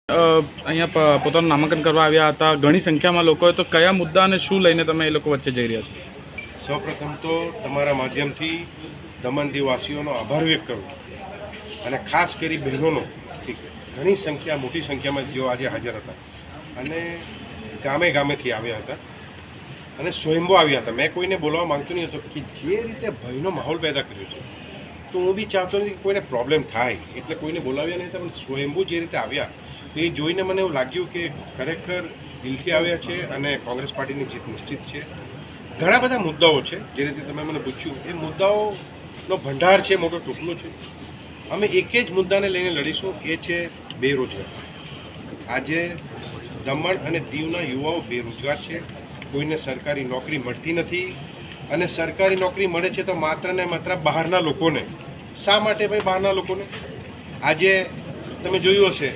અહીંયા પોતાનું નામાંકન કરવા આવ્યા હતા, ઘણી સંખ્યામાં લોકો, તો કયા મુદ્દા અને શું લઈને તમે એ લોકો વચ્ચે જઈ રહ્યા છો? સૌપ્રથમ તો તમારા માધ્યમથી દમણ દીવવાસીઓનો આભાર વ્યક્ત કરું અને ખાસ કરી બહેનોનો, ઘણી સંખ્યા, મોટી સંખ્યામાં જેઓ આજે હાજર હતા અને ગામે ગામેથી આવ્યા હતા અને સ્વયંભૂ આવ્યા હતા. મેં કોઈને બોલાવવા માંગતો નહીં હતો કે જે રીતે ભયનો માહોલ પેદા કર્યો છે, તો હું બી ચાહતો નથી કે કોઈને પ્રોબ્લેમ થાય, એટલે કોઈને બોલાવ્યા નહીં. પણ સ્વયંભૂ જે રીતે આવ્યા એ જોઈને મને એવું લાગ્યું કે ખરેખર દિલથી આવ્યા છે અને કોંગ્રેસ પાર્ટીની જીત નિશ્ચિત છે. ઘણા બધા મુદ્દાઓ છે, જે રીતે તમે મને પૂછ્યું, એ મુદ્દાઓનો ભંડાર છે, મોટો ટુકડો છે. અમે એક જ મુદ્દાને લઈને લડીશું, એ છે બેરોજગાર. આજે દમણ અને દીવના યુવાઓ બેરોજગાર છે, કોઈને સરકારી નોકરી મળતી નથી અને સરકારી નોકરી મળે છે તો માત્ર ને માત્ર બહારના લોકોને. શા માટે ભાઈ બહારના લોકોને? આજે તમે જોયું હશે